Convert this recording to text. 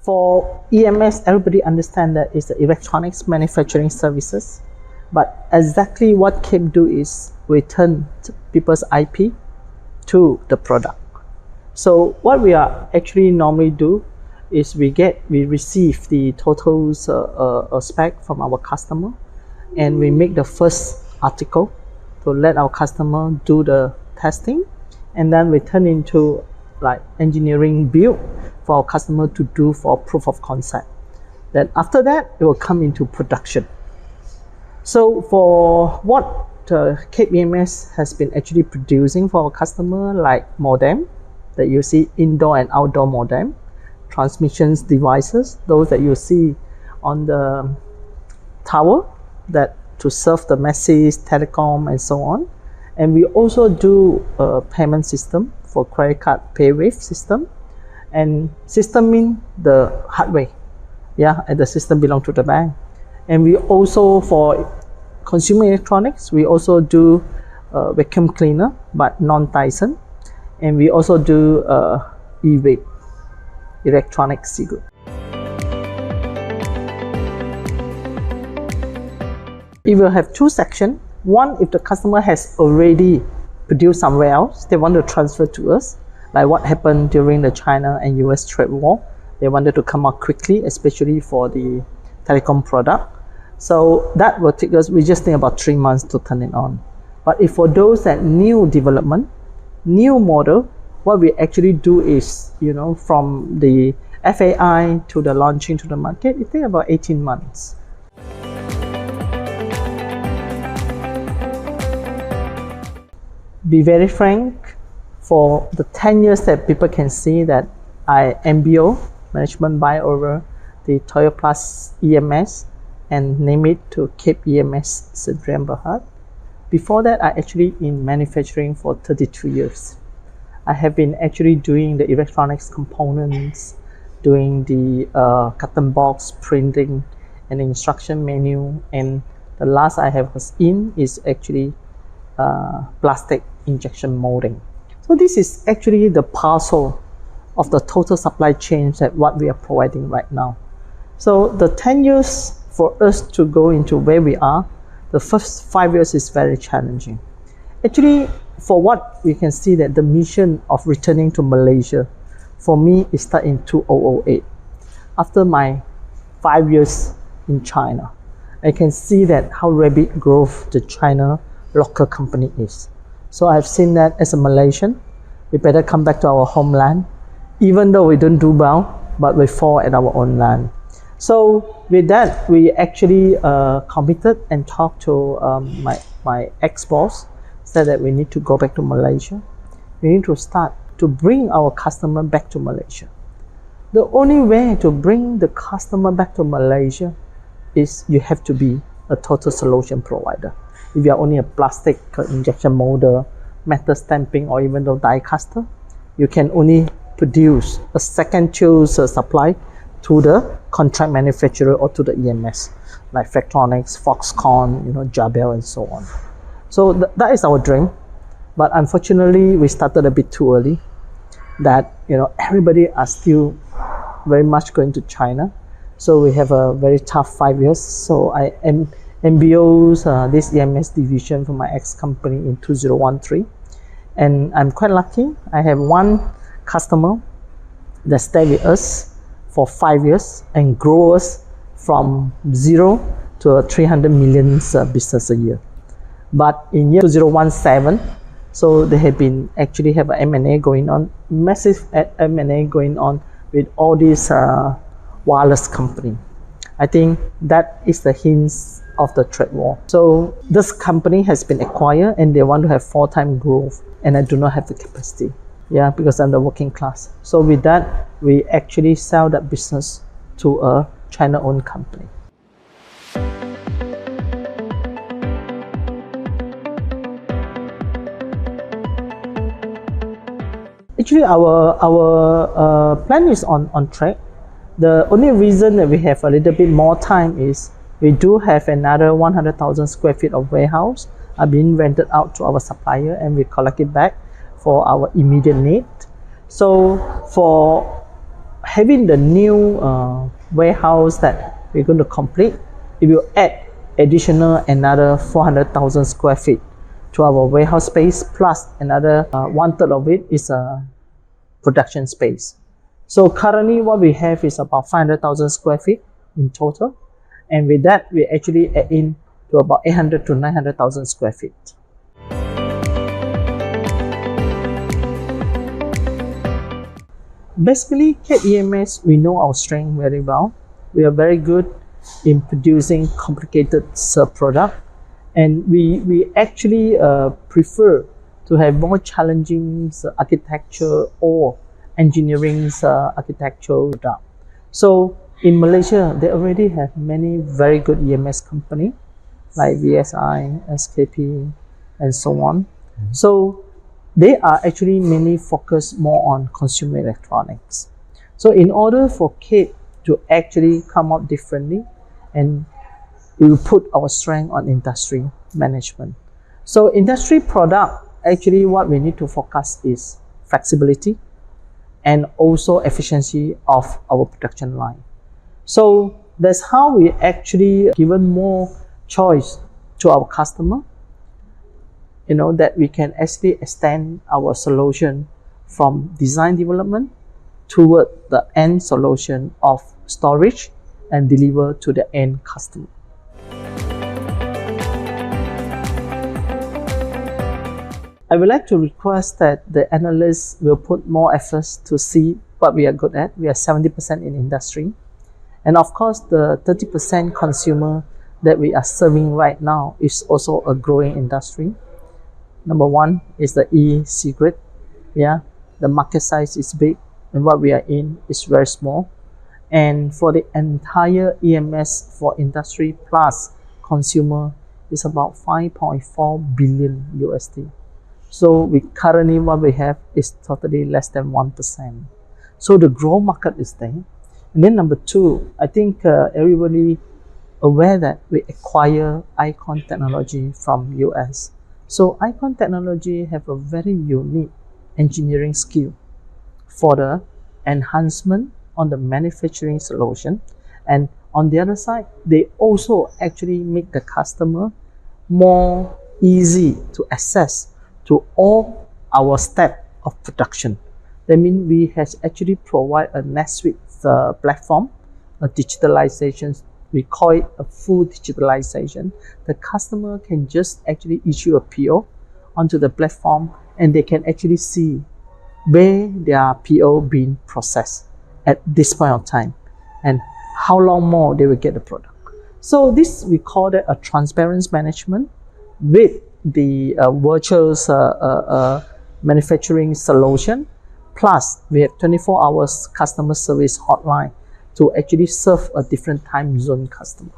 For EMS, everybody understands that it's the electronics manufacturing services. But exactly what KAF do is we turn people's IP to the product. So what we are actually normally do is we receive the total spec from our customer, and we make the first article to let our customer do the testing, and then we turn into like engineering build for our customer to do for proof of concept. Then after that, it will come into production. So for what KAF EMS has been actually producing for our customer, like modem that you see, indoor and outdoor modem, transmissions devices, those that you see on the tower that to serve the message, telecom, and so on. And we also do a payment system for credit card paywave system. And system means the hardware, and the system belongs to the bank. And we also, for consumer electronics, we also do vacuum cleaner, but non-Dyson. And we also do e-vape, electronic cigarette. It will have two sections. One, if the customer has already produced somewhere else, they want to transfer to us, like what happened during the China and US trade war. They wanted to come out quickly, especially for the telecom product. So that will take us, we just need about 3 months to turn it on. But if for those that new development, new model, what we actually do is, from the FAI to the launching to the market, it takes about 18 months. Be very frank, for the 10 years that people can see that I MBO, management buy over the Toyo Plus EMS and name it to KAF EMS Berhad. Before that, I actually in manufacturing for 32 years. I have been actually doing the electronics components, doing the carton box printing and instruction menu, and the last I have was is actually plastic injection molding. So this is actually the parcel of the total supply chain that what we are providing right now. So the 10 years for us to go into where we are, the first 5 years is very challenging. Actually, for what we can see that the mission of returning to Malaysia, for me, it started in 2008. After my 5 years in China, I can see that how rapid growth the China local company is. So I've seen that as a Malaysian, we better come back to our homeland, even though we don't do well, but we fall at our own land. So with that, we actually committed and talked to my ex-boss, said that we need to go back to Malaysia. We need to start to bring our customer back to Malaysia. The only way to bring the customer back to Malaysia is you have to be a total solution provider. If you are only a plastic injection molder, metal stamping, or even though die caster, you can only produce a second choice supply to the contract manufacturer or to the EMS, like Flextronics, Foxconn, Jabel, and so on. So that is our dream. But unfortunately, we started a bit too early. That everybody are still very much going to China. So we have a very tough 5 years. So I MBO's this EMS division for my ex-company in 2013. And I'm quite lucky. I have one customer that stayed with us for 5 years and grow us from 0 to a 300 million business a year. But in year 2017, so they have been actually have an M&A going on, massive M&A going on with all these wireless company. I think that is the hints of the trade war. So this company has been acquired and they want to have 4-time growth, and I do not have the capacity. Because I'm the working class. So with that, we actually sell that business to a China-owned company. Actually, our plan is on track. The only reason that we have a little bit more time is we do have another 100,000 square feet of warehouse are being rented out to our supplier, and we collect it back for our immediate need. So for having the new warehouse that we're going to complete, it will add additional another 400,000 square feet to our warehouse space, plus another 1/3 of it is a production space. So currently what we have is about 500,000 square feet in total, and with that we actually add in to about 800 to 900,000 square feet. Basically, KAF EMS, we know our strength very well. We are very good in producing complicated product, and we actually prefer to have more challenging architecture or engineering architectural product. So in Malaysia, they already have many very good EMS company like VSI, SKP, and so on. So they are actually mainly focused more on consumer electronics. So in order for KAF to actually come out differently, and we will put our strength on industry management. So industry product, actually what we need to focus is flexibility and also efficiency of our production line. So that's how we actually given more choice to our customer, that we can actually extend our solution from design development toward the end solution of storage and deliver to the end customer. I would like to request that the analysts will put more efforts to see what we are good at. We are 70% in industry. And of course, the 30% consumer that we are serving right now is also a growing industry. Number one is the e-cigarette. The market size is big, and what we are in is very small. And for the entire EMS for industry plus consumer is about 5.4 billion USD. So we currently what we have is totally less than 1%. So the growth market is there. And then number two, I think everybody aware that we acquire Icon technology from US. So Icon technology have a very unique engineering skill for the enhancement on the manufacturing solution. And on the other side, they also actually make the customer more easy to access to all our steps of production. That means we has actually provide a NetSuite platform, a digitalization. We call it a full digitalization. The customer can just actually issue a PO onto the platform, and they can actually see where their PO being processed at this point of time and how long more they will get the product. So this, we call that a transparency management with the virtual manufacturing solution. Plus, we have 24 hours customer service hotline to actually serve a different time zone customer.